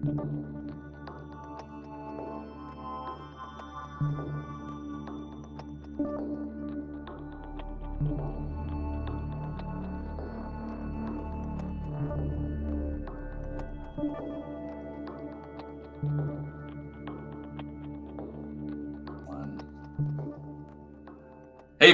Hey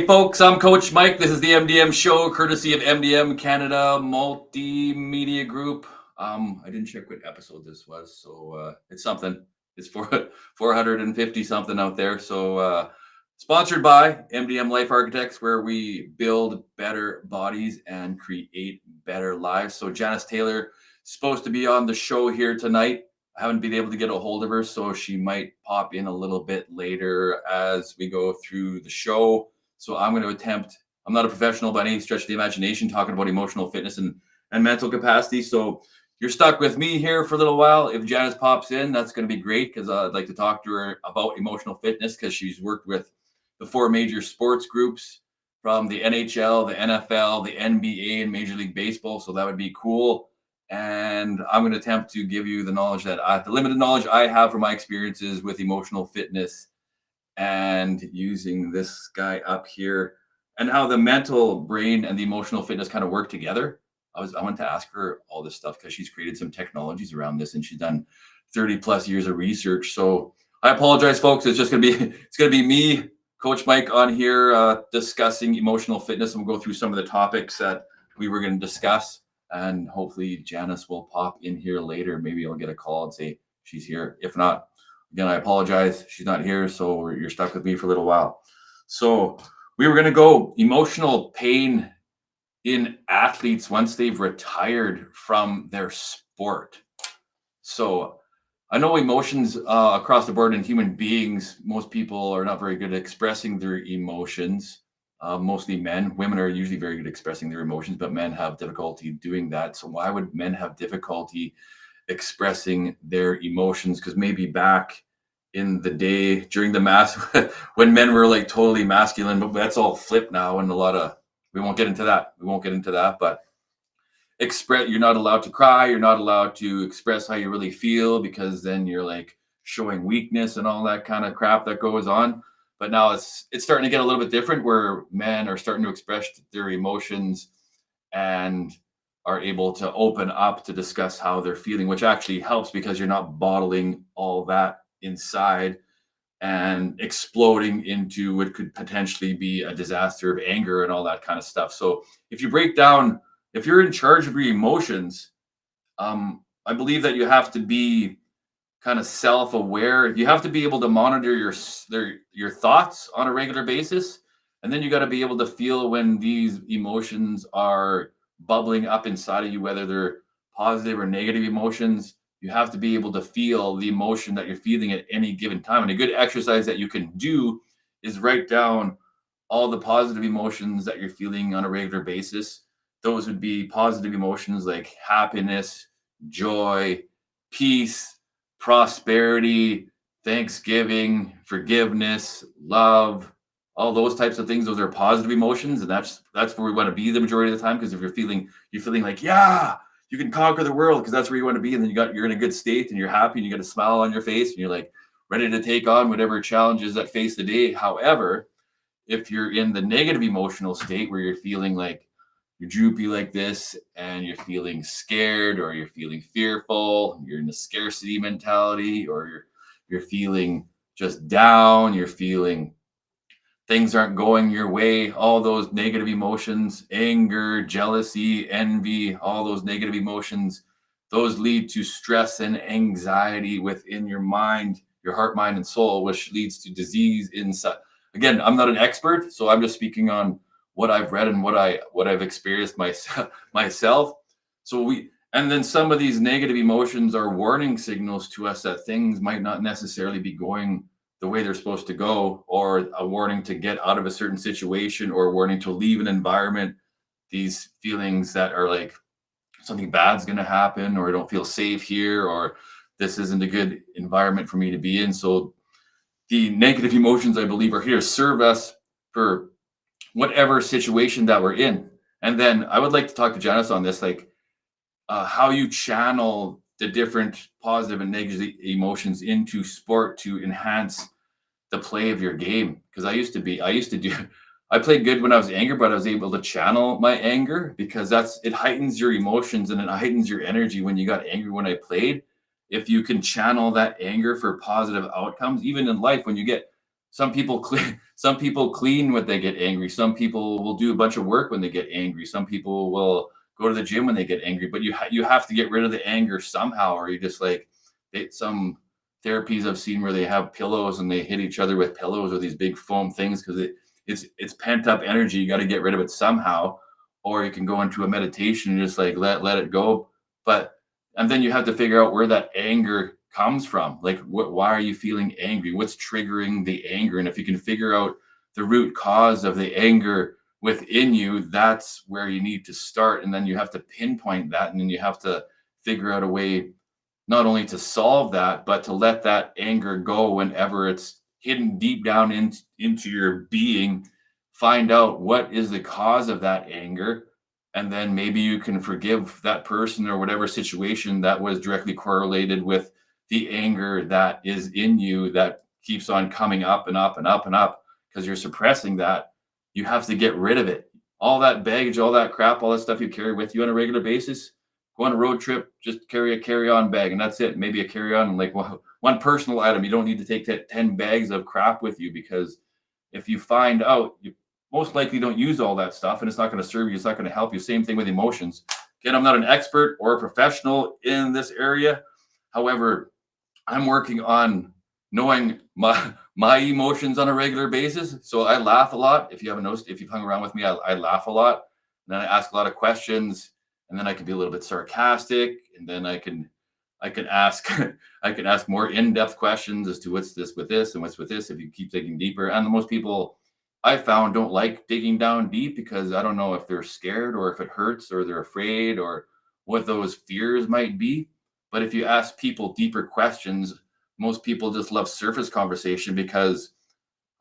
folks, I'm Coach Mike. This is the EMDEM Show, courtesy of EMDEM Canada Multimedia Group. I didn't check what episode this was, so it's something. It's 450 something out there. So sponsored by EMDEM Life Architects, where we build better bodies and create better lives. So Janice Taylor is supposed to be on the show here tonight. I haven't been able to get a hold of her, so she might pop in a little bit later as we go through the show. So I'm going to attempt, I'm not a professional by any stretch of the imagination talking about emotional fitness and mental capacity. So you're stuck with me here for a little while. If Janice pops in, that's going to be great, because I'd like to talk to her about emotional fitness, because she's worked with the 4 major sports groups from the NHL, the NFL, the NBA, and Major League Baseball. So that would be cool. And I'm going to attempt to give you the knowledge the limited knowledge I have from my experiences with emotional fitness and using this guy up here, and how the mental brain and the emotional fitness kind of work together. I wanted to ask her all this stuff because she's created some technologies around this, and she's done 30 plus years of research. So I apologize, folks. It's going to be me, Coach Mike, on here discussing emotional fitness, and we'll go through some of the topics that we were going to discuss. And hopefully Janice will pop in here later. Maybe I'll get a call and say she's here. If not, again, I apologize. She's not here, so you're stuck with me for a little while. So we were going to go emotional pain in athletes once they've retired from their sport. So I know emotions across the board in human beings, most people are not very good at expressing their emotions. Mostly men. Women are usually very good at expressing their emotions, but men have difficulty doing that. So why would men have difficulty expressing their emotions? Because maybe back in the day during the when men were like totally masculine, but that's all flipped now, and we won't get into that. But you're not allowed to cry, you're not allowed to express how you really feel, because then you're like showing weakness and all that kind of crap that goes on. But now it's starting to get a little bit different, where men are starting to express their emotions and are able to open up to discuss how they're feeling, which actually helps, because you're not bottling all that inside and exploding into what could potentially be a disaster of anger and all that kind of stuff. So if you're in charge of your emotions, I believe that you have to be kind of self-aware. You have to be able to monitor your thoughts on a regular basis, and then you got to be able to feel when these emotions are bubbling up inside of you, whether they're positive or negative emotions. You have to be able to feel the emotion that you're feeling at any given time. And a good exercise that you can do is write down all the positive emotions that you're feeling on a regular basis. Those would be positive emotions like happiness, joy, peace, prosperity, thanksgiving, forgiveness, love, all those types of things. Those are positive emotions, and that's where we want to be the majority of the time. Because if you're feeling like, yeah, you can conquer the world, because that's where you want to be, and then you're in a good state and you're happy and you got a smile on your face and you're like ready to take on whatever challenges that face the day. However, if you're in the negative emotional state, where you're feeling like you're droopy like this, and you're feeling scared, or you're feeling fearful, you're in a scarcity mentality, or you're feeling just down, you're feeling things aren't going your way, all those negative emotions, anger, jealousy, envy, all those negative emotions, those lead to stress and anxiety within your mind, your heart, mind, and soul, which leads to disease inside. Again, I'm not an expert, so I'm just speaking on what I've read and what I've experienced myself. And then some of these negative emotions are warning signals to us that things might not necessarily be going the way they're supposed to go, or a warning to get out of a certain situation, or a warning to leave an environment. These feelings that are like something bad's going to happen, or I don't feel safe here, or this isn't a good environment for me to be in. So the negative emotions, I believe, are here to serve us for whatever situation that we're in. And then I would like to talk to Janice on this, like how you channel the different positive and negative emotions into sport to enhance the play of your game. Because I played good when I was angry, but I was able to channel my anger because it heightens your emotions and it heightens your energy when you got angry when I played. If you can channel that anger for positive outcomes, even in life, when you get some people clean when they get angry. Some people will do a bunch of work when they get angry. Some people will go to the gym when they get angry. But you have to get rid of the anger somehow, or you just like some therapies I've seen where they have pillows and they hit each other with pillows or these big foam things because it's pent up energy. You got to get rid of it somehow, or you can go into a meditation and just like let it go. But and then you have to figure out where that anger comes from. Like, why are you feeling angry? What's triggering the anger? And if you can figure out the root cause of the anger within you, that's where you need to start. And then you have to pinpoint that, and then you have to figure out a way not only to solve that, but to let that anger go whenever it's hidden deep down into your being. Find out what is the cause of that anger. And then maybe you can forgive that person or whatever situation that was directly correlated with the anger that is in you that keeps on coming up and up and up and up because you're suppressing that. You have to get rid of it. All that baggage, all that crap, all that stuff you carry with you on a regular basis. Go on a road trip, just carry a carry-on bag, and that's it. Maybe a carry-on and like one personal item. You don't need to take 10 bags of crap with you, because if you find out, you most likely don't use all that stuff, and it's not going to serve you. It's not going to help you. Same thing with emotions. Again, I'm not an expert or a professional in this area. However, I'm working on knowing my emotions on a regular basis. So I laugh a lot. If you haven't noticed, if you've hung around with me, I laugh a lot. And then I ask a lot of questions. And then I can be a little bit sarcastic, and then I can ask I can ask more in-depth questions as to what's this with this and what's with this if you keep digging deeper. And most people I found don't like digging down deep because I don't know if they're scared or if it hurts or they're afraid or what those fears might be. But if you ask people deeper questions, most people just love surface conversation because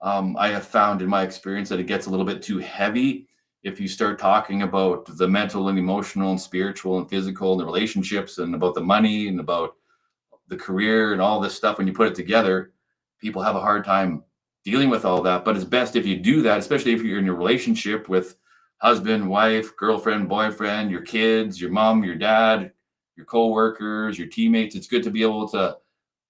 I have found in my experience that it gets a little bit too heavy if you start talking about the mental and emotional and spiritual and physical and the relationships and about the money and about the career and all this stuff. When you put it together, people have a hard time dealing with all that. But it's best if you do that, especially if you're in a relationship with husband, wife, girlfriend, boyfriend, your kids, your mom, your dad, your coworkers, your teammates. It's good to be able to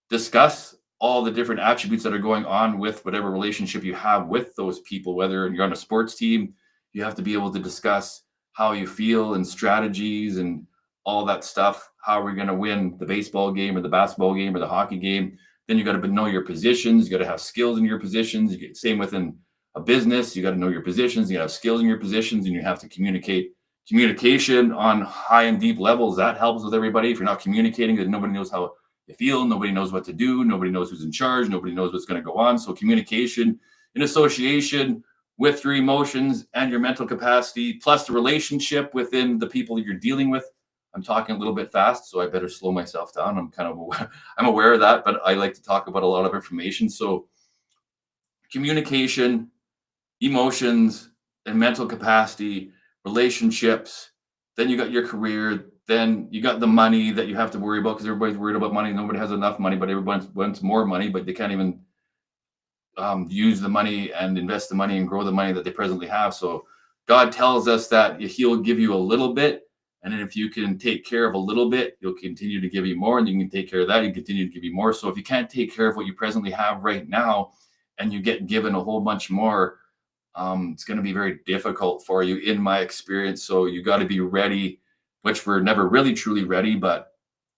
discuss all the different attributes that are going on with whatever relationship you have with those people. Whether you're on a sports team, you have to be able to discuss how you feel and strategies and all that stuff. How are we going to win the baseball game or the basketball game or the hockey game? Then you got to know your positions. You got to have skills in your positions. Same within a business. You got to know your positions. You have skills in your positions, and you have to communicate. Communication on high and deep levels, that helps with everybody. If you're not communicating, then nobody knows how you feel. Nobody knows what to do. Nobody knows who's in charge. Nobody knows what's going to go on. So communication in association with your emotions and your mental capacity, plus the relationship within the people you're dealing with. I'm talking a little bit fast, so I better slow myself down. I'm aware of that, but I like to talk about a lot of information. So communication, emotions, and mental capacity, relationships. Then you got your career. Then you got the money that you have to worry about because everybody's worried about money. Nobody has enough money, but everyone wants more money, but they can't even use the money and invest the money and grow the money that they presently have. So God tells us that he'll give you a little bit. And then if you can take care of a little bit, he'll continue to give you more. And you can take care of that, he can continue to give you more. So if you can't take care of what you presently have right now and you get given a whole bunch more, it's going to be very difficult for you in my experience. So you got to be ready, which we're never really truly ready, but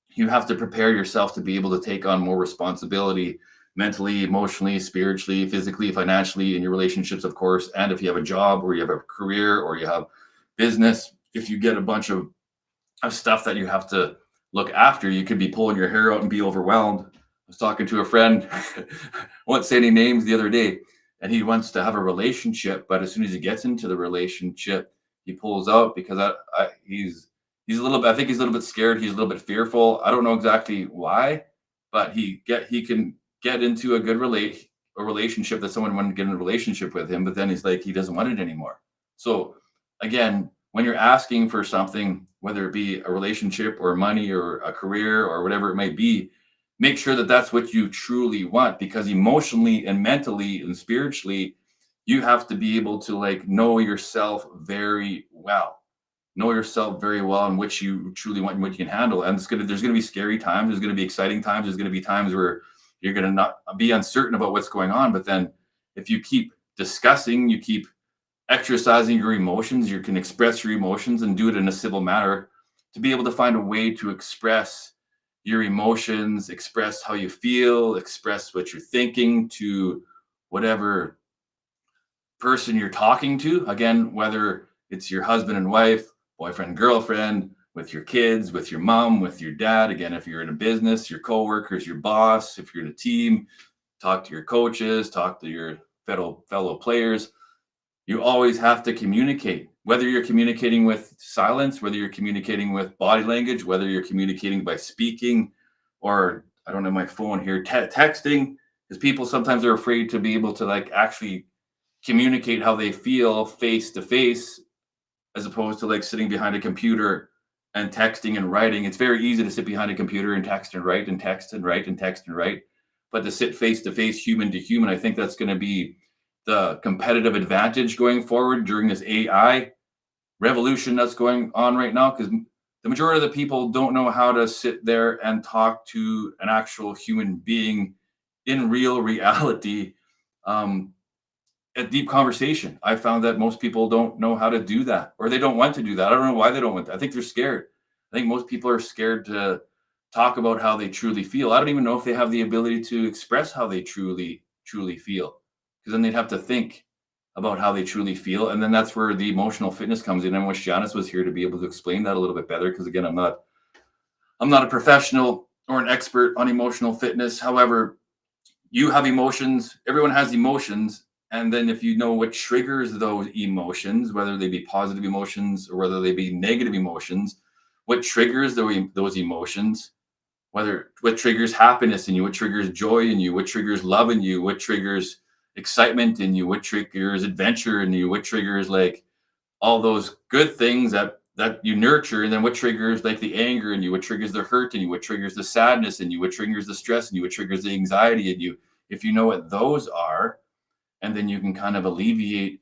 you have to prepare yourself to be able to take on more responsibility mentally, emotionally, spiritually, physically, financially, in your relationships, of course. And if you have a job or you have a career or you have business, if you get a bunch of stuff that you have to look after, you could be pulling your hair out and be overwhelmed. I was talking to a friend, won't say any names, the other day, and he wants to have a relationship, but as soon as he gets into the relationship, he pulls out because he's a little bit, I think he's a little bit scared. He's a little bit fearful. I don't know exactly why, but he can get into a good relationship that someone wanted to get in a relationship with him, but then he's like, he doesn't want it anymore. So again, when you're asking for something, whether it be a relationship or money or a career or whatever it may be, make sure that that's what you truly want, because emotionally and mentally and spiritually, you have to be able to like know yourself very well. Know yourself very well and what you truly want and what you can handle. And there's gonna be scary times, there's gonna be exciting times, there's gonna be times where you're gonna not be uncertain about what's going on. But then if you keep discussing, you keep exercising your emotions, you can express your emotions and do it in a civil manner, to be able to find a way to express your emotions, express how you feel, express what you're thinking to whatever person you're talking to. Again, whether it's your husband and wife, boyfriend, girlfriend, with your kids, with your mom, with your dad. Again, if you're in a business, your coworkers, your boss, if you're in a team, talk to your coaches, talk to your fellow players. You always have to communicate, whether you're communicating with silence, whether you're communicating with body language, whether you're communicating by speaking, or I don't have my phone here, texting, because people sometimes are afraid to be able to like actually communicate how they feel face to face, as opposed to like sitting behind a computer and texting and writing. It's very easy to sit behind a computer and text and write and text and write and text and write. But to sit face to face, human to human, I think that's going to be the competitive advantage going forward during this AI revolution that's going on right now. Because the majority of the people don't know how to sit there and talk to an actual human being in real reality. A deep conversation. I found that most people don't know how to do that, or they don't want to do that. I don't know why they don't want that. I think they're scared. I think most people are scared to talk about how they truly feel. I don't even know if they have the ability to express how they truly feel, because then they'd have to think about how they truly feel. And then that's where the emotional fitness comes in. I wish Janice was here to be able to explain that a little bit better. Because again, I'm not a professional or an expert on emotional fitness. However, you have emotions, everyone has emotions. And then if you know what triggers those emotions, whether they be positive emotions or whether they be negative emotions, what triggers those emotions, what triggers happiness in you, what triggers joy in you, what triggers love in you, what triggers excitement in you, what triggers adventure in you, what triggers like all those good things that you nurture, and then what triggers like the anger in you, what triggers the hurt in you, what triggers the sadness in you, what triggers the stress in you, what triggers the anxiety in you. If you know what those are, and then you can kind of alleviate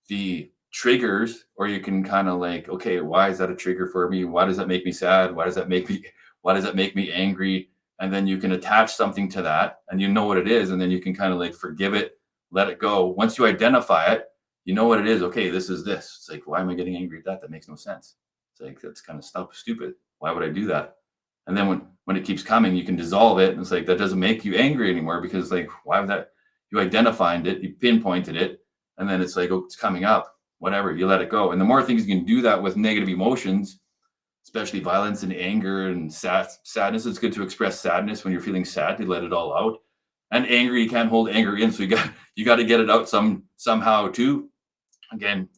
the triggers, or you can kind of like, okay, why is that a trigger for me? Why does that make me sad? Why does that make me angry? And then you can attach something to that, and you know what it is, and then you can kind of like forgive it, let it go. Once you identify it, you know what it is. Okay, this is this. It's like, why am I getting angry at that? That makes no sense. It's like, that's kind of stupid. Why would I do that? And then when it keeps coming, you can dissolve it. And it's like, that doesn't make you angry anymore, because like, why would that? You identified it, you pinpointed it, and then it's like, oh, it's coming up, whatever, you let it go. And the more things you can do that with negative emotions, especially violence and anger and sadness, it's good to express sadness when you're feeling sad, to let it all out. And anger, you can't hold anger in, so you got to get it out somehow too. Again,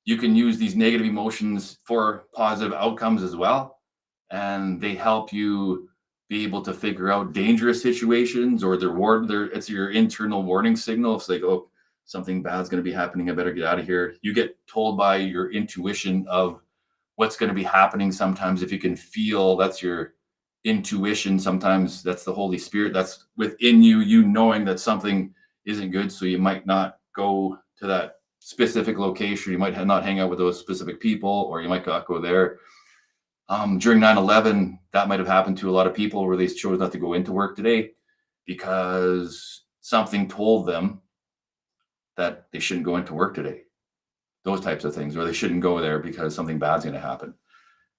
you can use these negative emotions for positive outcomes as well, and they help you be able to figure out dangerous situations, or it's your internal warning signal. It's like, oh, something bad's going to be happening, I better get out of here. You get told by your intuition of what's going to be happening. Sometimes if you can feel, that's your intuition. Sometimes that's the Holy Spirit that's within you knowing that something isn't good, so you might not go to that specific location, you might not hang out with those specific people, or you might not go there. During 9/11, that might have happened to a lot of people, where they chose not to go into work today because something told them that they shouldn't go into work today. Those types of things, or they shouldn't go there because something bad's going to happen.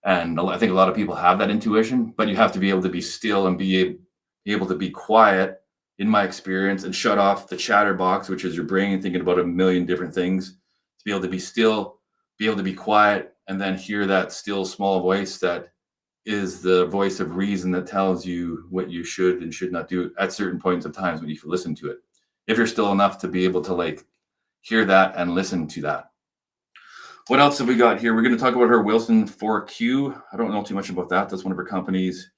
And I think a lot of people have that intuition, but you have to be able to be still and be able to be quiet, in my experience, and shut off the chatterbox, which is your brain thinking about a million different things, to be able to be still, be able to be quiet, and then hear that still small voice that is the voice of reason that tells you what you should and should not do at certain points of times when you listen to it. If you're still enough to be able to like hear that and listen to that. What else have we got here? We're going to talk about her Wilson 4Q. I don't know too much about that. That's one of her companies.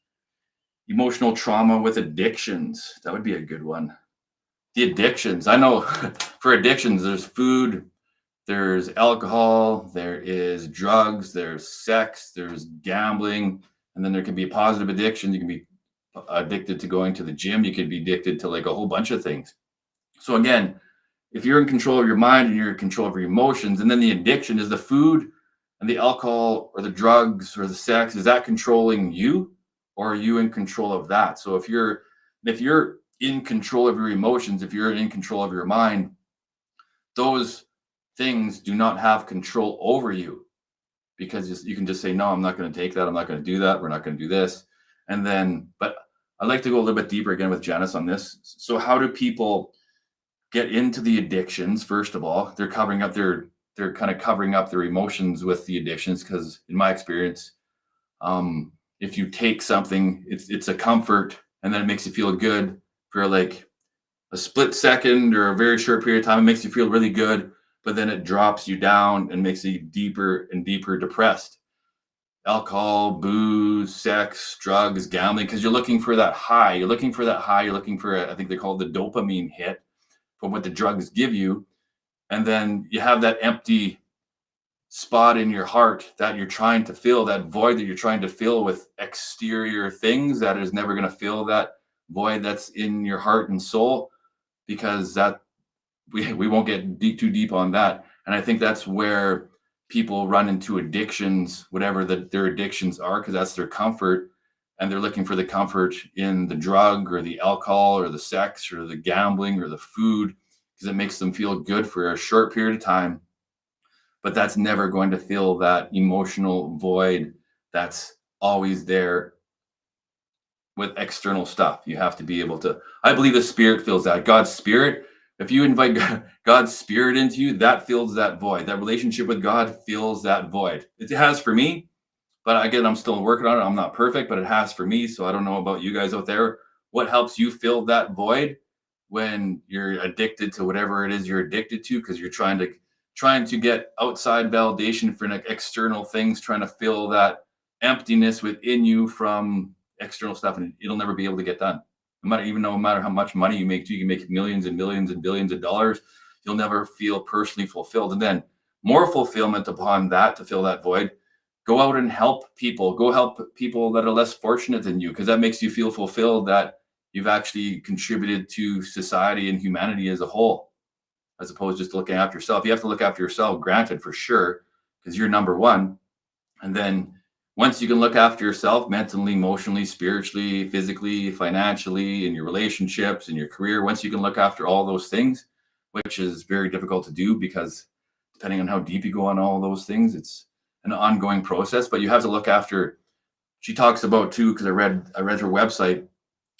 Emotional trauma with addictions. That would be a good one. The addictions. I know for addictions, there's food, There's alcohol, there is drugs, there's sex, there's gambling, and then there can be a positive addiction. You can be addicted to going to the gym. You could be addicted to like a whole bunch of things. So again, if you're in control of your mind and you're in control of your emotions, and then the addiction is the food and the alcohol or the drugs or the sex, is that controlling you, or are you in control of that? So if you're in control of your emotions, if you're in control of your mind, those things do not have control over you, because you can just say, no, I'm not going to take that. I'm not going to do that. We're not going to do this. And then, but I'd like to go a little bit deeper again with Janice on this. So how do people get into the addictions? First of all, they're kind of covering up their emotions with the addictions. Because in my experience, if you take something, it's a comfort, and then it makes you feel good for like a split second or a very short period of time. It makes you feel really good, but then it drops you down and makes you deeper and deeper depressed. Alcohol, booze, sex, drugs, gambling, because you're looking for that high. You're looking for, I think they call it the dopamine hit from what the drugs give you. And then you have that empty spot in your heart that you're trying to fill, that void that you're trying to fill with exterior things that is never going to fill that void that's in your heart and soul, because that we won't get too deep on that. And I think that's where people run into addictions, whatever their addictions are, because that's their comfort, and they're looking for the comfort in the drug or the alcohol or the sex or the gambling or the food, because it makes them feel good for a short period of time. But that's never going to fill that emotional void that's always there with external stuff. You have to be able to, I believe the spirit fills that. God's spirit, if you invite God's spirit into you, that fills that void. That relationship with God fills that void. It has for me, but again, I'm still working on it. I'm not perfect, but it has for me. So I don't know about you guys out there. What helps you fill that void when you're addicted to whatever it is you're addicted to, because you're trying to get outside validation for external things, trying to fill that emptiness within you from external stuff, and it'll never be able to get done. No matter how much money you make, you can make millions and millions and billions of dollars, you'll never feel personally fulfilled. And then more fulfillment upon that, to fill that void, go out and help people. Go help people that are less fortunate than you, because that makes you feel fulfilled, that you've actually contributed to society and humanity as a whole, as opposed to just looking after yourself. You have to look after yourself, granted, for sure, because you're number one. And then once you can look after yourself mentally, emotionally, spiritually, physically, financially, in your relationships, in your career, once you can look after all those things, which is very difficult to do, because depending on how deep you go on all those things, it's an ongoing process. But you have to look after, she talks about too, because I read her website,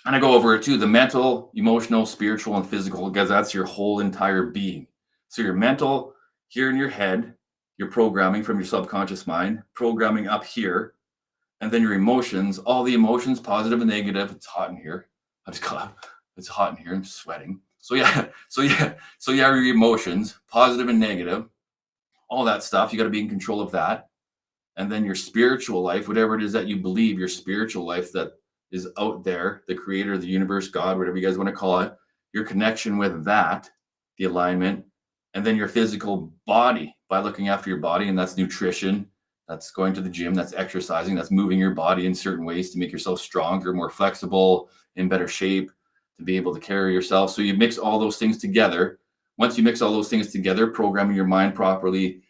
and I go over it too, the mental, emotional, spiritual, and physical, because that's your whole entire being. So your mental, here in your head, your programming from your subconscious mind, programming up here, and then your emotions, all the emotions, positive and negative. It's hot in here. It's hot in here. I'm sweating. So your emotions, positive and negative, all that stuff. You got to be in control of that. And then your spiritual life, whatever it is that you believe, your spiritual life that is out there, the creator, the universe, God, whatever you guys want to call it, your connection with that, the alignment, and then your physical body, by looking after your body, and that's nutrition, that's going to the gym, that's exercising, that's moving your body in certain ways to make yourself stronger, more flexible, in better shape, to be able to carry yourself. So you mix all those things together. Once you mix all those things together, programming your mind properly,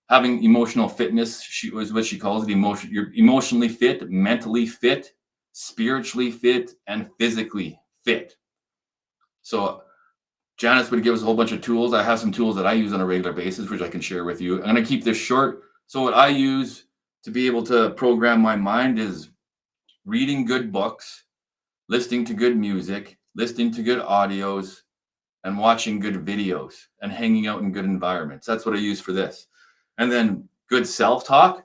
having emotional fitness, was what she calls it, you're emotionally fit, mentally fit, spiritually fit, and physically fit. So Janice would give us a whole bunch of tools. I have some tools that I use on a regular basis, which I can share with you. I'm going to keep this short. So what I use to be able to program my mind is reading good books, listening to good music, listening to good audios, and watching good videos, and hanging out in good environments. That's what I use for this. And then good self-talk.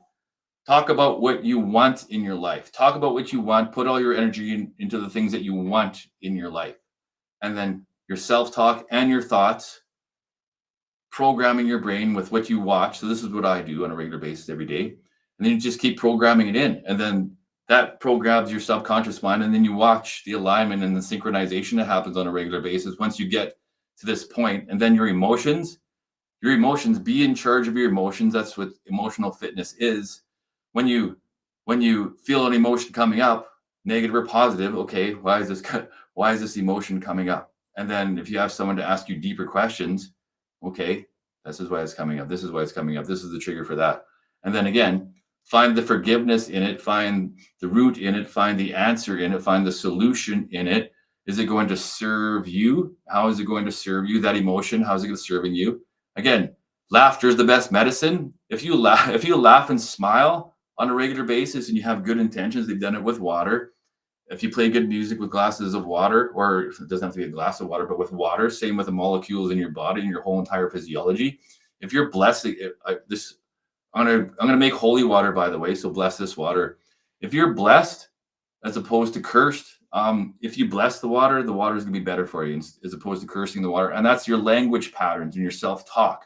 Talk about what you want in your life. Talk about what you want. Put all your energy into the things that you want in your life. And then your self-talk and your thoughts, programming your brain with what you watch. So this is what I do on a regular basis every day. And then you just keep programming it in. And then that programs your subconscious mind. And then you watch the alignment and the synchronization that happens on a regular basis once you get to this point. And then your emotions, Your emotions, be in charge of your emotions. That's what emotional fitness is. When you feel an emotion coming up, negative or positive, okay, why is this emotion coming up? And then if you have someone to ask you deeper questions, okay, this is why it's coming up. This is why it's coming up. This is the trigger for that. And then again, find the forgiveness in it, find the root in it, find the answer in it, find the solution in it. Is it going to serve you? How is it going to serve you? That emotion, how is it going to serving you? Again, laughter is the best medicine. If you laugh and smile on a regular basis and you have good intentions, they've done it with water. If you play good music with glasses of water, or it doesn't have to be a glass of water, but with water, same with the molecules in your body and your whole entire physiology. If you're blessed, I'm gonna make holy water, by the way, so bless this water. If you're blessed as opposed to cursed, if you bless the water is gonna be better for you as opposed to cursing the water. And that's your language patterns and your self-talk.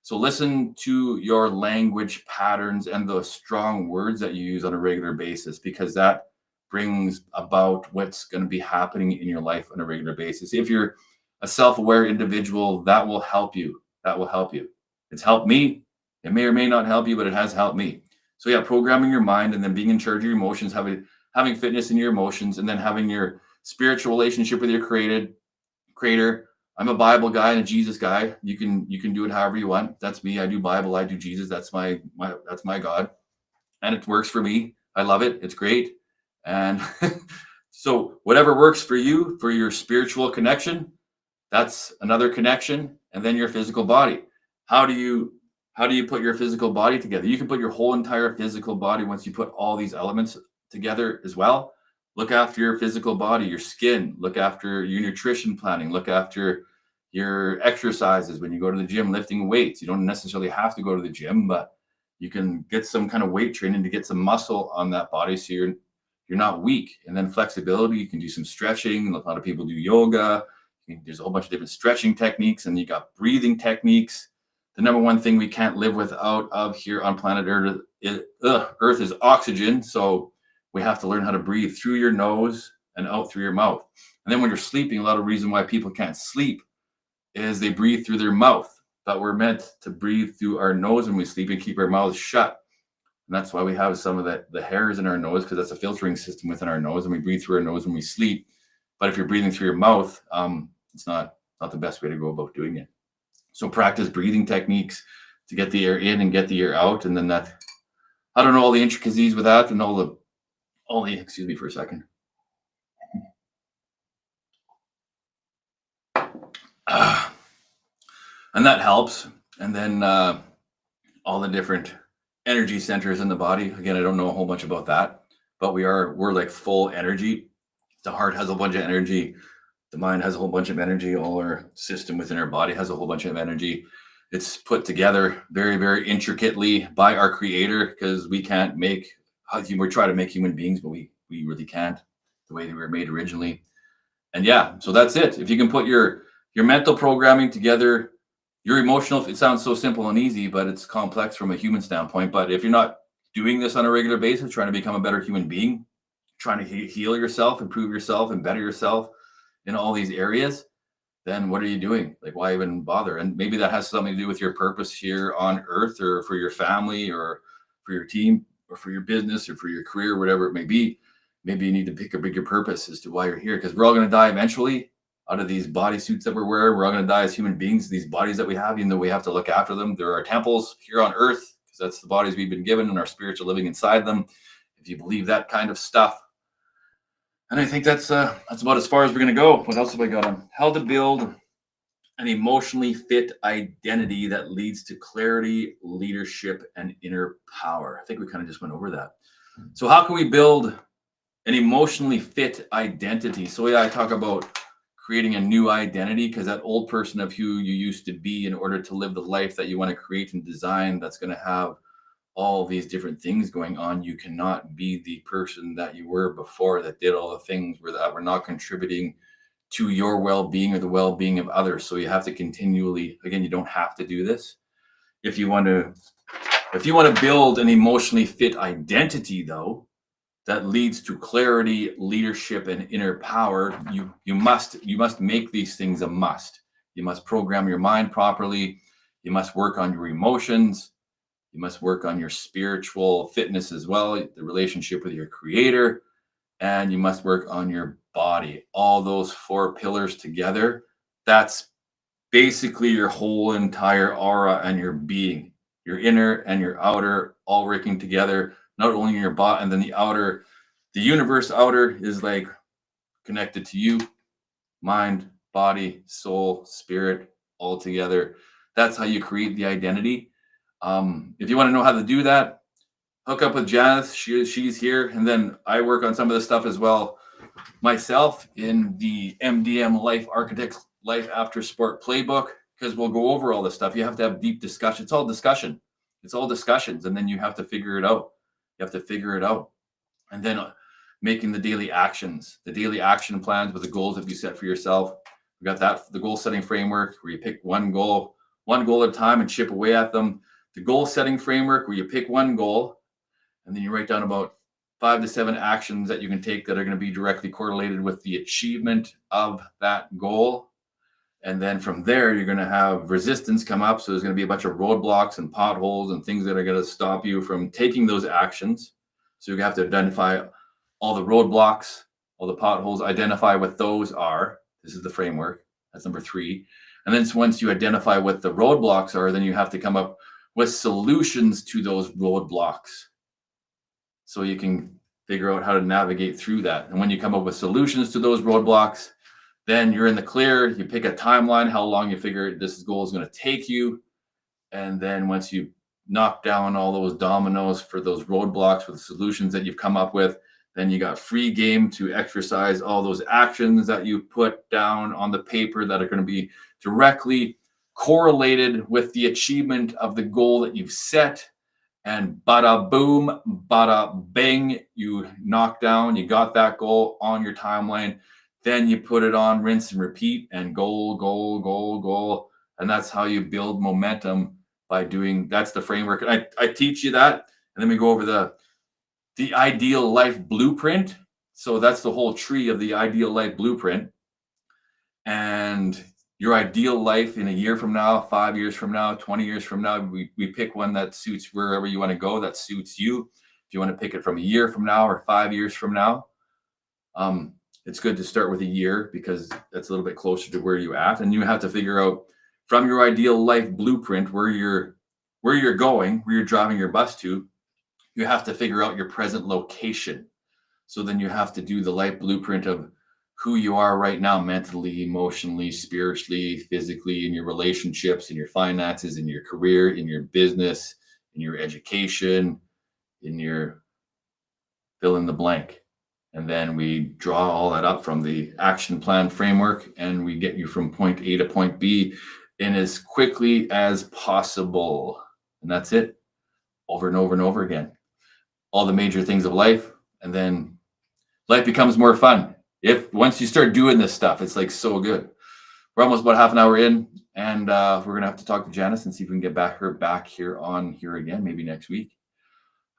So listen to your language patterns and the strong words that you use on a regular basis, because that brings about what's going to be happening in your life on a regular basis. If you're a self-aware individual, that will help you. That will help you. It's helped me. It may or may not help you, but it has helped me. So yeah, programming your mind and then being in charge of your emotions, having fitness in your emotions, and then having your spiritual relationship with your creator. I'm a Bible guy and a Jesus guy. You can do it however you want. That's me. I do Bible. I do Jesus. That's my God, and it works for me. I love it. It's great. And so whatever works for you for your spiritual connection, that's another connection. And then your physical body. How do you put your physical body together? You can put your whole entire physical body once you put all these elements together as well. Look after your physical body, your skin, look after your nutrition planning, look after your exercises when you go to the gym, lifting weights. You don't necessarily have to go to the gym, but you can get some kind of weight training to get some muscle on that body so you're not weak. And then flexibility, you can do some stretching. A lot of people do yoga. There's a whole bunch of different stretching techniques, and you got breathing techniques. The number one thing we can't live without of here on planet Earth is oxygen. So we have to learn how to breathe through your nose and out through your mouth. And then when you're sleeping, a lot of reason why people can't sleep is they breathe through their mouth. But we're meant to breathe through our nose when we sleep and keep our mouths shut. And that's why we have some of the hairs in our nose, because that's a filtering system within our nose, and we breathe through our nose when we sleep. But if you're breathing through your mouth, it's not the best way to go about doing it. So practice breathing techniques to get the air in and get the air out. And then that, I don't know all the intricacies with that and all the, excuse me for a second. And that helps. And then all the different energy centers in the body. Again, I don't know a whole bunch about that, but we're like full energy. The heart has a bunch of energy. The mind has a whole bunch of energy. All our system within our body has a whole bunch of energy. It's put together very, very intricately by our creator, because we can't make, we're trying to make human beings, but we really can't, the way they were made originally. And yeah, so that's it. If you can put your mental programming together, your emotional, it sounds so simple and easy, but it's complex from a human standpoint. But if you're not doing this on a regular basis, trying to become a better human being, trying to heal yourself, improve yourself, and better yourself in all these areas, then what are you doing? Like, why even bother? And maybe that has something to do with your purpose here on Earth, or for your family, or for your team, or for your business, or for your career, whatever it may be. Maybe you need to pick a bigger purpose as to why you're here, because we're all going to die eventually out of these bodysuits that we're wearing. We're all going to die as human beings, these bodies that we have, even though we have to look after them. There are temples here on Earth, because that's the bodies we've been given, and our spirits are living inside them. If you believe that kind of stuff. And I think that's about as far as we're going to go. What else have I got on? How to build an emotionally fit identity that leads to clarity, leadership, and inner power. I think we kind of just went over that. So how can we build an emotionally fit identity? So yeah, I talk about creating a new identity, because that old person of who you used to be, in order to live the life that you want to create and design, that's going to have all these different things going on. You cannot be the person that you were before, that did all the things that were not contributing to your well-being or the well-being of others. So you have to continually, again, you don't have to do this. If you want to build an emotionally fit identity, though, that leads to clarity, leadership, and inner power, you must make these things a must. You must program your mind properly. You must work on your emotions. You must work on your spiritual fitness as well, the relationship with your creator, and you must work on your body. All those 4 pillars together, that's basically your whole entire aura and your being, your inner and your outer, all working together, not only in your body, and then the outer, the universe outer is like connected to you, mind, body, soul, spirit, all together. That's how you create the identity. If you want to know how to do that, hook up with Janice. She's here. And then I work on some of this stuff as well myself in the MDM Life Architects Life After Sport Playbook, because we'll go over all this stuff. You have to have deep discussion. It's all discussion. It's all discussions. And then you have to figure it out. You have to figure it out. And then making the daily actions, the daily action plans with the goals that you set for yourself. We got that, the goal setting framework where you pick one goal at a time and chip away at them. The goal setting framework where you pick one goal and then you write down about 5 to 7 actions that you can take that are going to be directly correlated with the achievement of that goal. And then from there, you're going to have resistance come up. So there's going to be a bunch of roadblocks and potholes and things that are going to stop you from taking those actions. So you have to identify all the roadblocks, all the potholes, identify what those are. This is the framework. That's number 3. And then once you identify what the roadblocks are, then you have to come up with solutions to those roadblocks, so you can figure out how to navigate through that. And when you come up with solutions to those roadblocks, then you're in the clear. You pick a timeline, how long you figure this goal is going to take you. And then once you knock down all those dominoes for those roadblocks with the solutions that you've come up with, then you got free game to exercise all those actions that you put down on the paper that are going to be directly correlated with the achievement of the goal that you've set. And bada boom, bada bing, you knock down, you got that goal on your timeline. Then you put it on, rinse and repeat, and goal, goal, goal, goal. And that's how you build momentum by doing, that's the framework. And I teach you that. And then we go over the ideal life blueprint. So that's the whole tree of the ideal life blueprint. And your ideal life in a year from now, 5 years from now, 20 years from now, we pick one that suits wherever you want to go, that suits you. If you want to pick it from a year from now or 5 years from now, it's good to start with a year because that's a little bit closer to where you're at. And you have to figure out from your ideal life blueprint where you're going, where you're driving your bus to. You have to figure out your present location. So then you have to do the life blueprint of who you are right now, mentally, emotionally, spiritually, physically, in your relationships, in your finances, in your career, in your business, in your education, in your fill in the blank. And then we draw all that up from the action plan framework and we get you from point A to point B in as quickly as possible. And that's it, over and over and over again. All the major things of life, and then life becomes more fun. If once you start doing this stuff, it's like so good. We're almost about half an hour in, and we're gonna have to talk to Janice and see if we can get her back here again, maybe next week.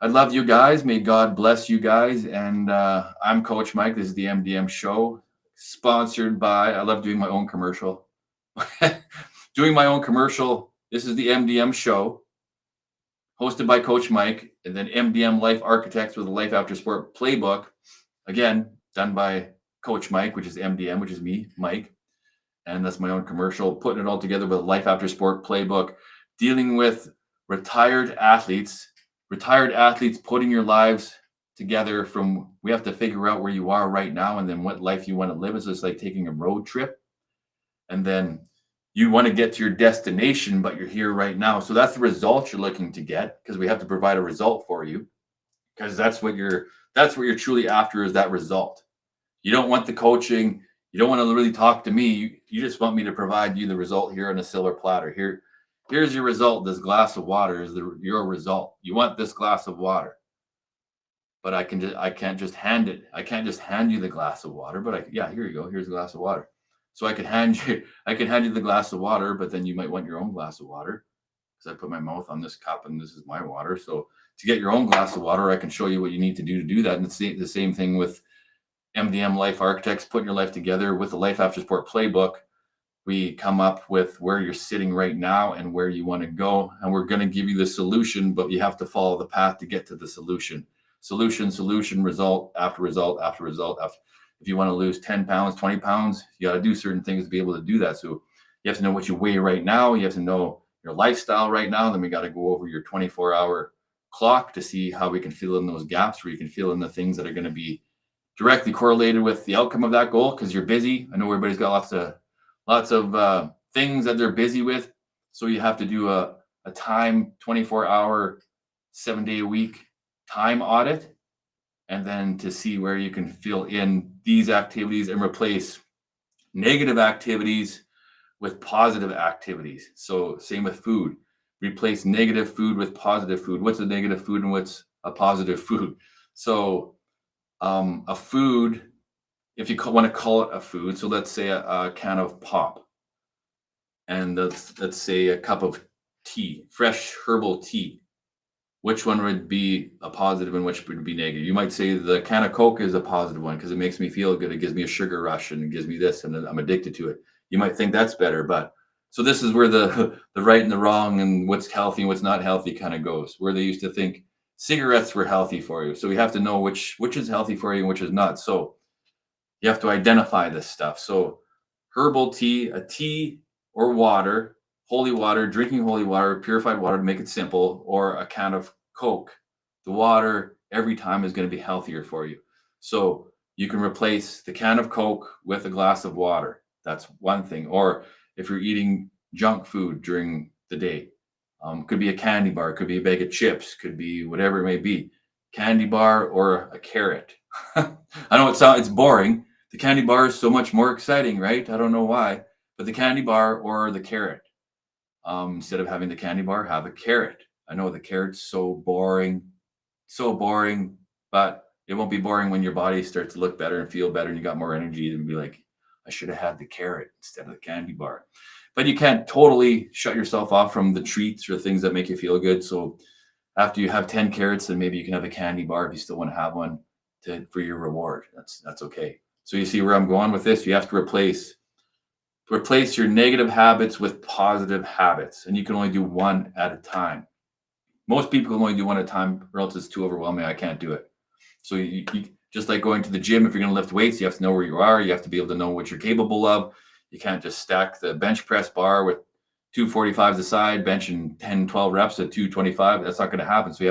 I love you guys. May God bless you guys. And I'm Coach Mike. This is the MDM Show, sponsored by. I love doing my own commercial. Doing my own commercial. This is the MDM Show, hosted by Coach Mike, and then MDM Life Architects with a Life After Sport Playbook. Again, done by Coach Mike, which is MDM, which is me, Mike. And that's my own commercial, putting it all together with a Life After Sport Playbook, dealing with retired athletes putting your lives together from, we have to figure out where you are right now and then what life you want to live. So it's like taking a road trip. And then you want to get to your destination, but you're here right now. So that's the result you're looking to get, because we have to provide a result for you, because that's what you're truly after, is that result. You don't want the coaching. You don't want to really talk to me. You just want me to provide you the result here on a silver platter. Here's your result. This glass of water is your result. You want this glass of water, but I can't just hand it. I can't just hand you the glass of water, but here you go. Here's a glass of water. So I could hand you the glass of water, but then you might want your own glass of water, because I put my mouth on this cup and this is my water. So to get your own glass of water, I can show you what you need to do that. And it's the same thing with MDM Life Architects, putting your life together with the Life After Sport Playbook. We come up with where you're sitting right now and where you want to go. And we're going to give you the solution, but you have to follow the path to get to the solution. Solution, result after result after result. If you want to lose 10 pounds, 20 pounds, you got to do certain things to be able to do that. So you have to know what you weigh right now. You have to know your lifestyle right now. Then we got to go over your 24-hour clock to see how we can fill in those gaps, where you can fill in the things that are going to be directly correlated with the outcome of that goal, because you're busy. I know everybody's got lots of things that they're busy with. So you have to do a time 24-hour, 7-day a week time audit, and then to see where you can fill in these activities and replace negative activities with positive activities. So same with food. Replace negative food with positive food. What's a negative food and what's a positive food? So a food, if you want to call it a food, so let's say a can of pop, and let's say a cup of tea, fresh herbal tea. Which one would be a positive and which would be negative? You might say the can of Coke is a positive one because it makes me feel good. It gives me a sugar rush and it gives me this, and I'm addicted to it. You might think that's better, but so this is where the the right and the wrong and what's healthy and what's not healthy kind of goes. Where they used to think cigarettes were healthy for you, so we have to know which is healthy for you and which is not. So you have to identify this stuff. So herbal tea, a tea or water, holy water, drinking holy water, purified water to make it simple, or a can of Coke. The water every time is going to be healthier for you. So you can replace the can of Coke with a glass of water. That's one thing. Or if you're eating junk food during the day, could be a candy bar, could be a bag of chips, could be whatever it may be. Candy bar or a carrot. I know it's boring. The candy bar is so much more exciting, right? I don't know why, but the candy bar or the carrot. Instead of having the candy bar, have a carrot. I know the carrot's so boring, but it won't be boring when your body starts to look better and feel better and you got more energy and be like, I should have had the carrot instead of the candy bar. But you can't totally shut yourself off from the treats or things that make you feel good. So after you have 10 carrots, then maybe you can have a candy bar if you still want to have one for your reward. That's okay. So you see where I'm going with this? You have to replace your negative habits with positive habits, and you can only do one at a time. Most people can only do one at a time, or else it's too overwhelming. I can't do it. So you just like going to the gym, if you're going to lift weights, you have to know where you are. You have to be able to know what you're capable of. You can't just stack the bench press bar with 245s aside, benching 10, 12 reps at 225. That's not going to happen. So you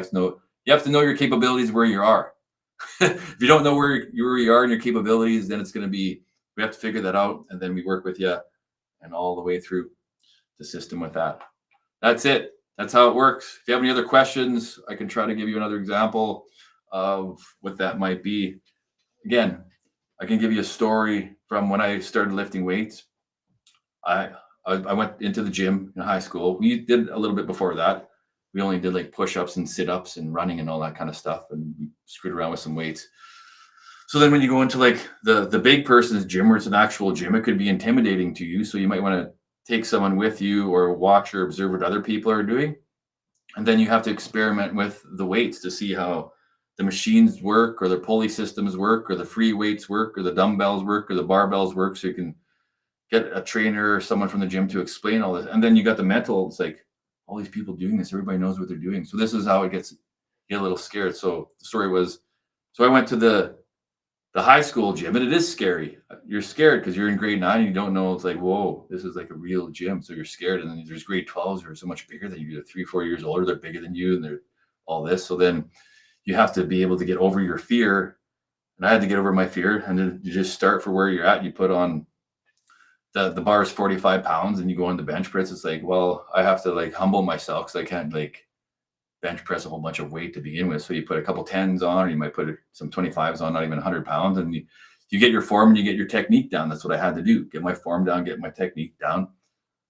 have to know your capabilities, where you are. If you don't know where you are and your capabilities, then it's going to be, we have to figure that out, and then we work with you and all the way through the system with that. That's it. That's how it works. If you have any other questions, I can try to give you another example of what that might be. Again, I can give you a story from when I started lifting weights. I went into the gym in high school. We did a little bit before that. We only did like push-ups and sit-ups and running and all that kind of stuff, and we screwed around with some weights. So then when you go into like the big person's gym, where it's an actual gym, it could be intimidating to you. So you might want to take someone with you or watch or observe what other people are doing. And then you have to experiment with the weights to see how the machines work, or the pulley systems work, or the free weights work, or the dumbbells work, or the barbells work. So you can get a trainer or someone from the gym to explain all this. And then you got the mental, it's like, all these people doing this, everybody knows what they're doing. So this is how it get a little scared. So the story was, so I went to the high school gym, and it is scary. You're scared because you're in grade 9 and you don't know. It's like, whoa, this is like a real gym. So you're scared. And then there's grade 12s who are so much bigger than you. They're 3-4 years older. They're bigger than you, and they're all this. So then you have to be able to get over your fear. And I had to get over my fear. And then you just start for where you're at. You put on the bar is 45 pounds, and you go on the bench press. It's like, well, I have to like humble myself because I can't like bench press a whole bunch of weight to begin with. So you put a couple 10s on, or you might put some 25s on, not even 100 pounds. And you get your form and you get your technique down. That's what I had to do. Get my form down, get my technique down.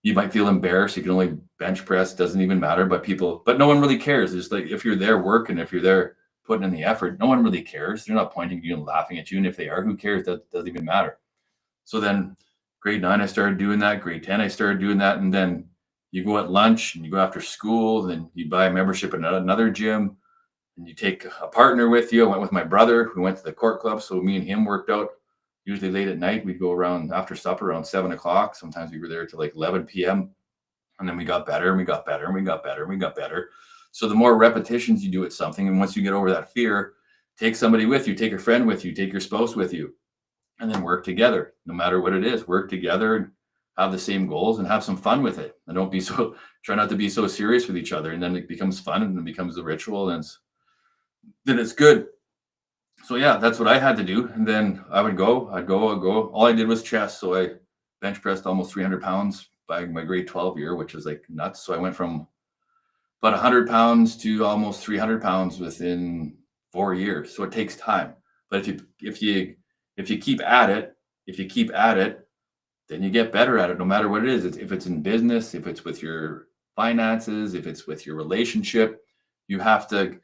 You might feel embarrassed. You can only bench press. Doesn't even matter. But no one really cares. It's like, if you're there working, if you're there putting in the effort, no one really cares. They're not pointing at you and laughing at you. And if they are, who cares? That doesn't even matter. So then grade 9, I started doing that. Grade 10, I started doing that. And then you go at lunch and you go after school, then you buy a membership at another gym, and you take a partner with you. I went with my brother. We went to the court club. So me and him worked out usually late at night. We'd go around after supper around 7 o'clock. Sometimes we were there till like 11 p.m. And then we got better and we got better and we got better and we got better. So the more repetitions you do at something, and once you get over that fear, take somebody with you, take a friend with you, take your spouse with you, and then work together. No matter what it is, work together and have the same goals and have some fun with it. And don't be so, try not to be so serious with each other. And then it becomes fun and it becomes the ritual and then it's good. So yeah, that's what I had to do. And then I'd go. All I did was chest. So I bench pressed almost 300 pounds by my grade 12 year, which is like nuts. So I went from about 100 pounds to almost 300 pounds within 4 years. So it takes time. But if you keep at it, then you get better at it, no matter what it is. If it's in business, if it's with your finances, if it's with your relationship, you have to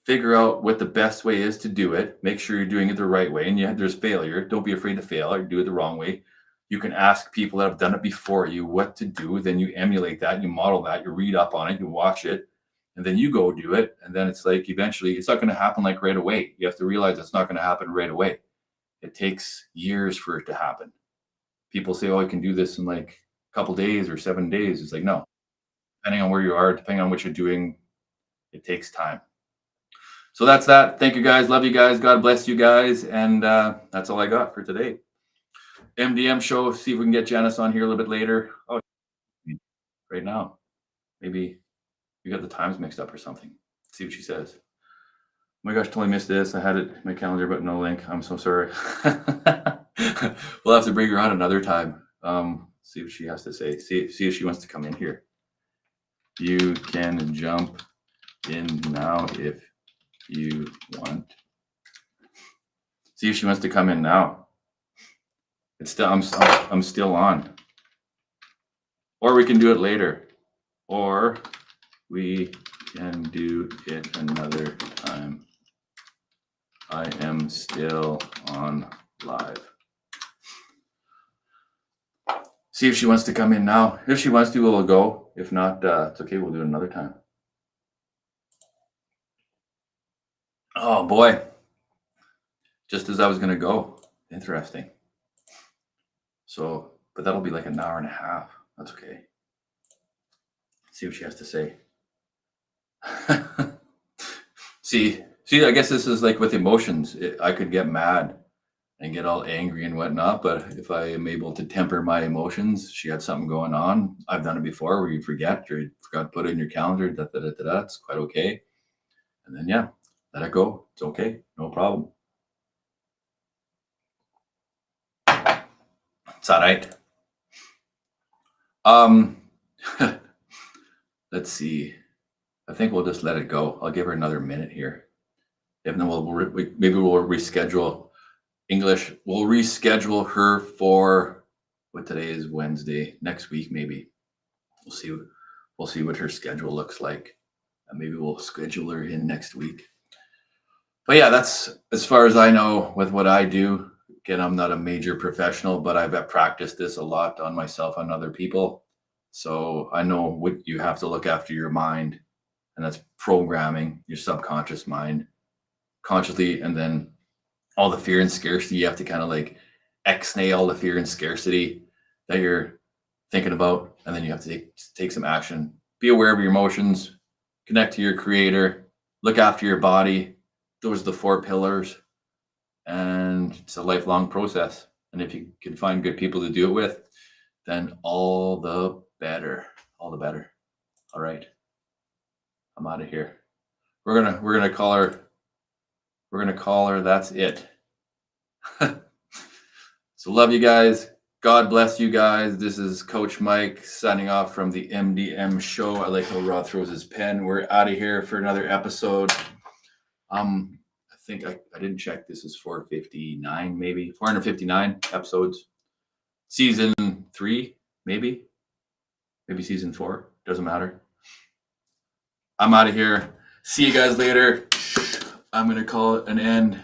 figure out what the best way is to do it. Make sure you're doing it the right way. And there's failure. Don't be afraid to fail or do it the wrong way. You can ask people that have done it before you what to do. Then you emulate that, you model that, you read up on it, you watch it, and then you go do it. And then it's like eventually it's not going to happen like right away. You have to realize it's not going to happen right away. It takes years for it to happen. People say, oh, I can do this in like a couple days or 7 days. It's like, no, depending on where you are, depending on what you're doing, it takes time. So that's that. Thank you guys. Love you guys. God bless you guys. And that's all I got for today. MDM show. See if we can get Janice on here a little bit later. Oh, right now. Maybe we got the times mixed up or something. Let's see what she says. Oh my gosh, totally missed this. I had it in my calendar, but no link. I'm so sorry. We'll have to bring her on another time. See what she has to say. See if she wants to come in here. You can jump in now if you want. See if she wants to come in now. It's still I'm still on. Or we can do it later. Or we can do it another time. I am still on live. See if she wants to come in now. If she wants to, we'll go. If not, it's okay. We'll do it another time. Oh boy. Just as I was going to go. Interesting. So, but that'll be like an hour and a half. That's okay. See what she has to say. See, I guess this is like with emotions. I could get mad and get all angry and whatnot, but if I am able to temper my emotions, she had something going on. I've done it before where you forgot to put it in your calendar. It's quite okay. And then, yeah, let it go. It's okay. No problem. It's all right. Let's see. I think we'll just let it go. I'll give her another minute here. If then maybe we'll reschedule English. We'll reschedule her for what today is Wednesday. Next week, maybe. We'll see what her schedule looks like. And maybe we'll schedule her in next week. But yeah, that's as far as I know with what I do. Again, I'm not a major professional, but I've practiced this a lot on myself and other people. So I know what you have to look after your mind, and that's programming your subconscious mind consciously. And then all the fear and scarcity, you have to kind of like exhale all the fear and scarcity that you're thinking about. And then you have to take some action. Be aware of your emotions, connect to your creator, look after your body. Those are the 4 pillars. And it's a lifelong process. And if you can find good people to do it with, then all the better. All the better. All right. I'm out of here. We're gonna call her. We're gonna call her. That's it. So love you guys. God bless you guys. This is Coach Mike signing off from the MDM show. I like how Rod throws his pen. We're out of here for another episode. I think I didn't check. This is 459, maybe 459 episodes. Season 3, maybe season 4. Doesn't matter. I'm out of here. See you guys later. I'm going to call it an end.